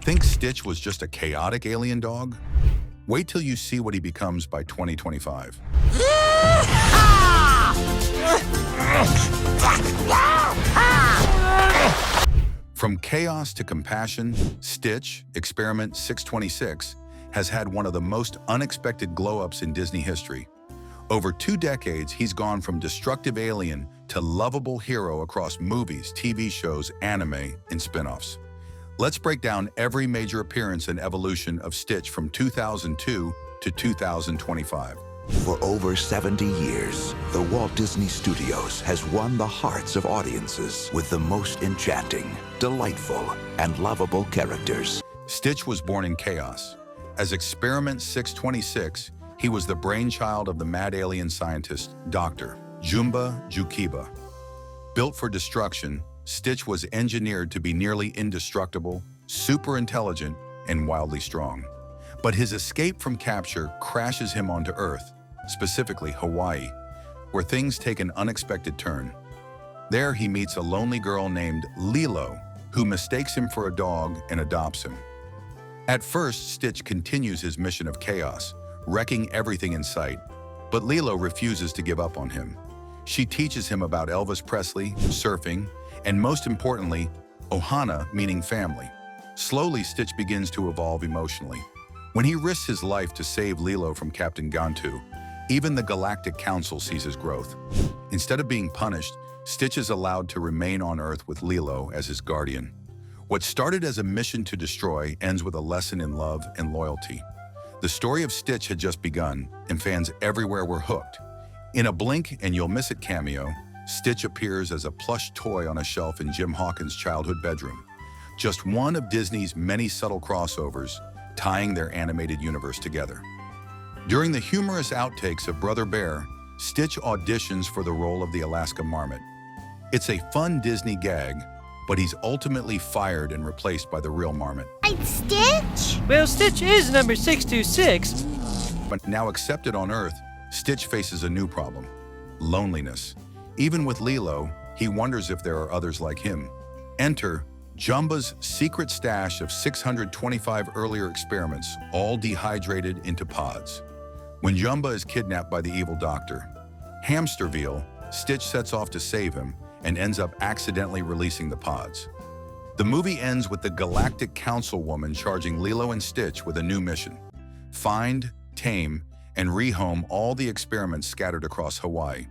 Think Stitch was just a chaotic alien dog? Wait till you see what he becomes by 2025. From chaos to compassion, Stitch, Experiment 626, has had one of the most unexpected glow-ups in Disney history. Over 2 decades, he's gone from destructive alien to lovable hero across movies, TV shows, anime, and spin-offs. Let's break down every major appearance and evolution of Stitch from 2002 to 2025. For over 70 years, the Walt Disney Studios has won the hearts of audiences with the most enchanting, delightful, and lovable characters. Stitch was born in chaos. As Experiment 626, he was the brainchild of the mad alien scientist, Dr. Jumba Jookiba. Built for destruction, Stitch was engineered to be nearly indestructible, super intelligent, and wildly strong. But his escape from capture crashes him onto Earth, specifically Hawaii, where things take an unexpected turn. There he meets a lonely girl named Lilo, who mistakes him for a dog and adopts him. At first, Stitch continues his mission of chaos, wrecking everything in sight, but Lilo refuses to give up on him. She teaches him about Elvis Presley, surfing, and most importantly, Ohana, meaning family. Slowly, Stitch begins to evolve emotionally. When he risks his life to save Lilo from Captain Gantu, even the Galactic Council sees his growth. Instead of being punished, Stitch is allowed to remain on Earth with Lilo as his guardian. What started as a mission to destroy ends with a lesson in love and loyalty. The story of Stitch had just begun, and fans everywhere were hooked. In a blink and you'll miss it cameo, Stitch appears as a plush toy on a shelf in Jim Hawkins' childhood bedroom. Just one of Disney's many subtle crossovers, tying their animated universe together. During the humorous outtakes of Brother Bear, Stitch auditions for the role of the Alaska Marmot. It's a fun Disney gag, but he's ultimately fired and replaced by the real Marmot. Right, Stitch? Well, Stitch is number 626. But now accepted on Earth, Stitch faces a new problem: loneliness. Even with Lilo, he wonders if there are others like him. Enter Jumba's secret stash of 625 earlier experiments, all dehydrated into pods. When Jumba is kidnapped by the evil doctor, Hamsterville, Stitch sets off to save him and ends up accidentally releasing the pods. The movie ends with the Galactic Councilwoman charging Lilo and Stitch with a new mission: find, tame, and rehome all the experiments scattered across Hawaii.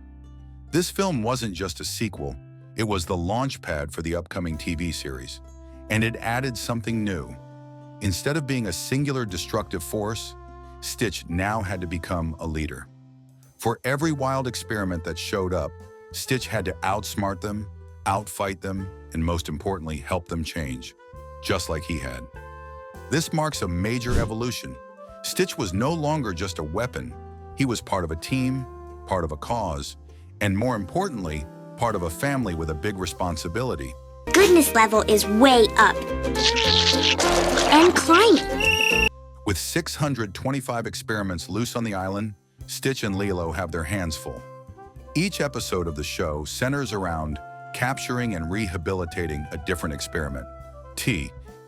This film wasn't just a sequel, it was the launch pad for the upcoming TV series. And it added something new. Instead of being a singular destructive force, Stitch now had to become a leader. For every wild experiment that showed up, Stitch had to outsmart them, outfight them, and most importantly, help them change, just like he had. This marks a major evolution. Stitch was no longer just a weapon. He was part of a team, part of a cause, and more importantly, part of a family with a big responsibility. Goodness level is way up. And climbing. With 625 experiments loose on the island, Stitch and Lilo have their hands full. Each episode of the show centers around capturing and rehabilitating a different experiment,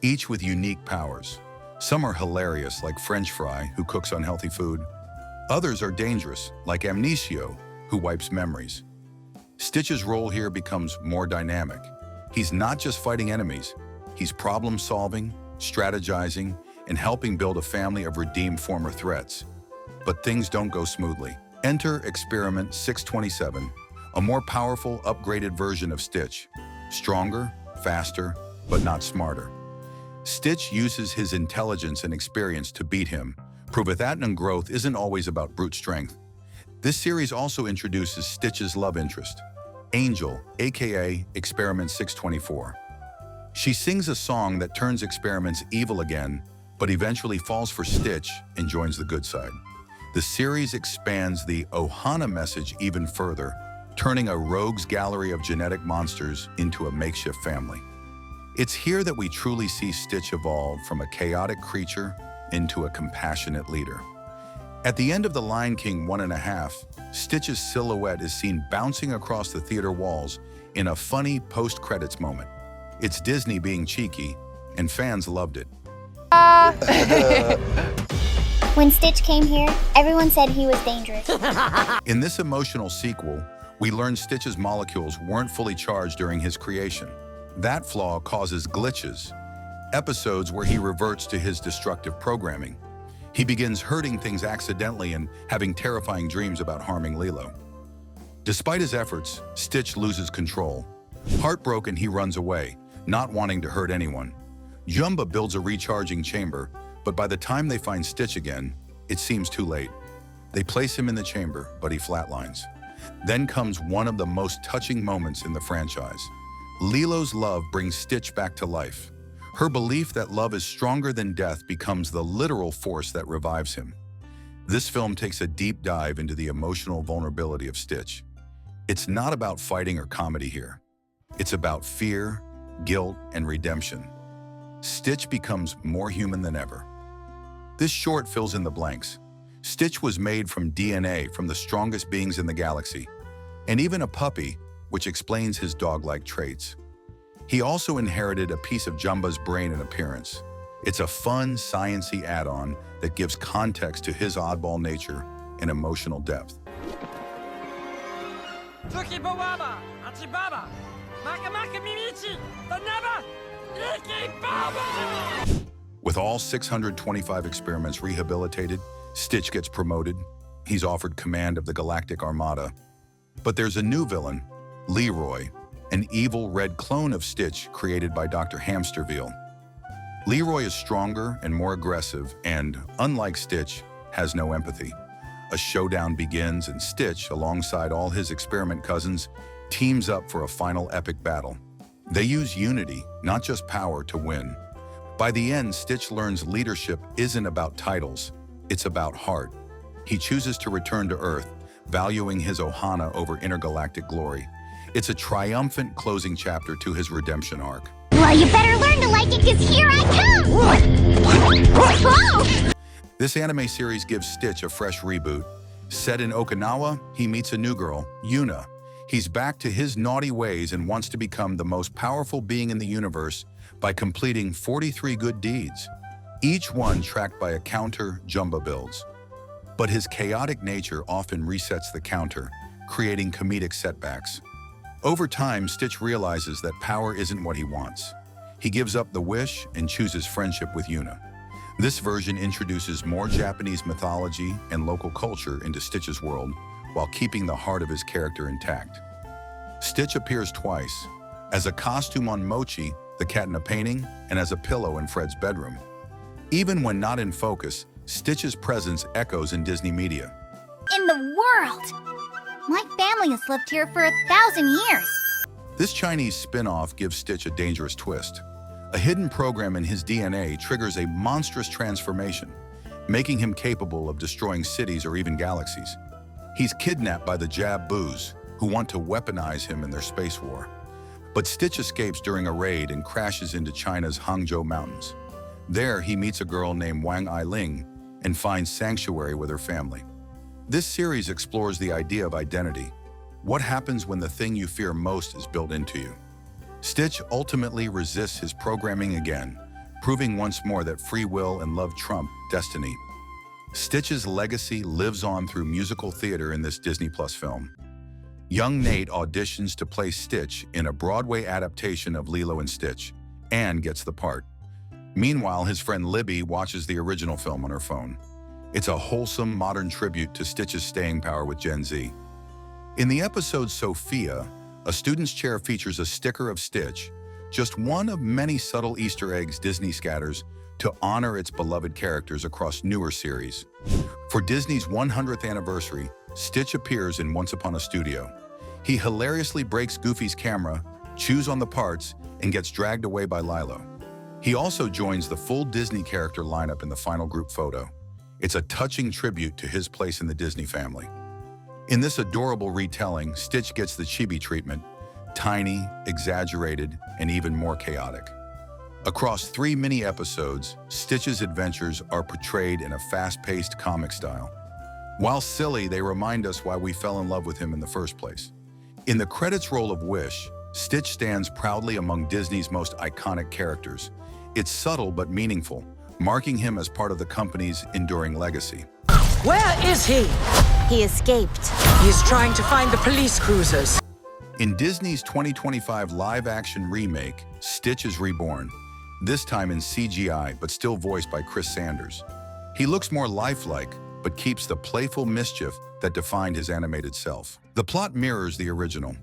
each with unique powers. Some are hilarious, like French Fry, who cooks unhealthy food. Others are dangerous, like Amnesio, who wipes memories. Stitch's role here becomes more dynamic. He's not just fighting enemies, he's problem-solving, strategizing, and helping build a family of redeemed former threats. But things don't go smoothly. Enter Experiment 627, a more powerful, upgraded version of Stitch. Stronger, faster, but not smarter. Stitch uses his intelligence and experience to beat him, proving that growth isn't always about brute strength. This series also introduces Stitch's love interest, Angel, aka Experiment 624. She sings a song that turns experiments evil again, but eventually falls for Stitch and joins the good side. The series expands the Ohana message even further, turning a rogues gallery of genetic monsters into a makeshift family. It's here that we truly see Stitch evolve from a chaotic creature into a compassionate leader. At the end of The Lion King 1.5, Stitch's silhouette is seen bouncing across the theater walls in a funny post-credits moment. It's Disney being cheeky, and fans loved it. When Stitch came here, everyone said he was dangerous. In this emotional sequel, we learn Stitch's molecules weren't fully charged during his creation. That flaw causes glitches, episodes where he reverts to his destructive programming. He begins hurting things accidentally and having terrifying dreams about harming Lilo. Despite his efforts, Stitch loses control. Heartbroken, he runs away, not wanting to hurt anyone. Jumba builds a recharging chamber, but by the time they find Stitch again, it seems too late. They place him in the chamber, but he flatlines. Then comes one of the most touching moments in the franchise. Lilo's love brings Stitch back to life. Her belief that love is stronger than death becomes the literal force that revives him. This film takes a deep dive into the emotional vulnerability of Stitch. It's not about fighting or comedy here. It's about fear, guilt, and redemption. Stitch becomes more human than ever. This short fills in the blanks. Stitch was made from DNA from the strongest beings in the galaxy, and even a puppy, which explains his dog-like traits. He also inherited a piece of Jumba's brain and appearance. It's a fun, science-y add-on that gives context to his oddball nature and emotional depth. With all 625 experiments rehabilitated, Stitch gets promoted. He's offered command of the Galactic Armada. But there's a new villain, Leroy, an evil red clone of Stitch created by Dr. Hamsterville. Leroy is stronger and more aggressive and, unlike Stitch, has no empathy. A showdown begins and Stitch, alongside all his experiment cousins, teams up for a final epic battle. They use unity, not just power, to win. By the end, Stitch learns leadership isn't about titles, it's about heart. He chooses to return to Earth, valuing his Ohana over intergalactic glory. It's a triumphant closing chapter to his redemption arc. Well, you better learn to like it, because here I come! Whoa! This anime series gives Stitch a fresh reboot. Set in Okinawa, he meets a new girl, Yuna. He's back to his naughty ways and wants to become the most powerful being in the universe by completing 43 good deeds, each one tracked by a counter Jumba builds. But his chaotic nature often resets the counter, creating comedic setbacks. Over time, Stitch realizes that power isn't what he wants. He gives up the wish and chooses friendship with Yuna. This version introduces more Japanese mythology and local culture into Stitch's world, while keeping the heart of his character intact. Stitch appears twice, as a costume on Mochi, the cat in a painting, and as a pillow in Fred's bedroom. Even when not in focus, Stitch's presence echoes in Disney media. In the world! My family has lived here for 1,000 years. This Chinese spin-off gives Stitch a dangerous twist. A hidden program in his DNA triggers a monstrous transformation, making him capable of destroying cities or even galaxies. He's kidnapped by the Jab-Boos, who want to weaponize him in their space war. But Stitch escapes during a raid and crashes into China's Hangzhou Mountains. There, he meets a girl named Wang Ailing and finds sanctuary with her family. This series explores the idea of identity. What happens when the thing you fear most is built into you? Stitch ultimately resists his programming again, proving once more that free will and love trump destiny. Stitch's legacy lives on through musical theater in this Disney Plus film. Young Nate auditions to play Stitch in a Broadway adaptation of Lilo and Stitch, and gets the part. Meanwhile, his friend Libby watches the original film on her phone. It's a wholesome, modern tribute to Stitch's staying power with Gen Z. In the episode Sophia, a student's chair features a sticker of Stitch, just one of many subtle Easter eggs Disney scatters to honor its beloved characters across newer series. For Disney's 100th anniversary, Stitch appears in Once Upon a Studio. He hilariously breaks Goofy's camera, chews on the parts, and gets dragged away by Lilo. He also joins the full Disney character lineup in the final group photo. It's a touching tribute to his place in the Disney family. In this adorable retelling, Stitch gets the chibi treatment, tiny, exaggerated, and even more chaotic. Across 3 mini-episodes, Stitch's adventures are portrayed in a fast-paced comic style. While silly, they remind us why we fell in love with him in the first place. In the credits roll of Wish, Stitch stands proudly among Disney's most iconic characters. It's subtle but meaningful, marking him as part of the company's enduring legacy. Where is he? He escaped. He is trying to find the police cruisers. In Disney's 2025 live-action remake, Stitch is reborn, this time in CGI but still voiced by Chris Sanders. He looks more lifelike, but keeps the playful mischief that defined his animated self. The plot mirrors the original.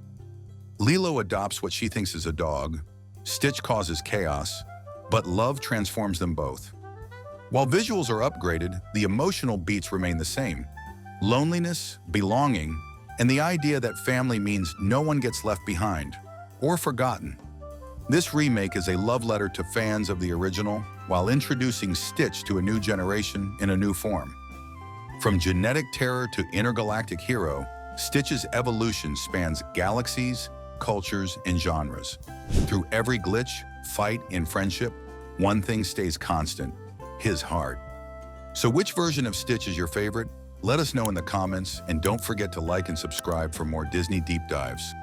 Lilo adopts what she thinks is a dog, Stitch causes chaos, but love transforms them both. While visuals are upgraded, the emotional beats remain the same. Loneliness, belonging, and the idea that family means no one gets left behind or forgotten. This remake is a love letter to fans of the original while introducing Stitch to a new generation in a new form. From genetic terror to intergalactic hero, Stitch's evolution spans galaxies, cultures, and genres. Through every glitch, fight, and friendship, one thing stays constant: his heart. So which version of Stitch is your favorite? Let us know in the comments, and don't forget to like and subscribe for more Disney deep dives.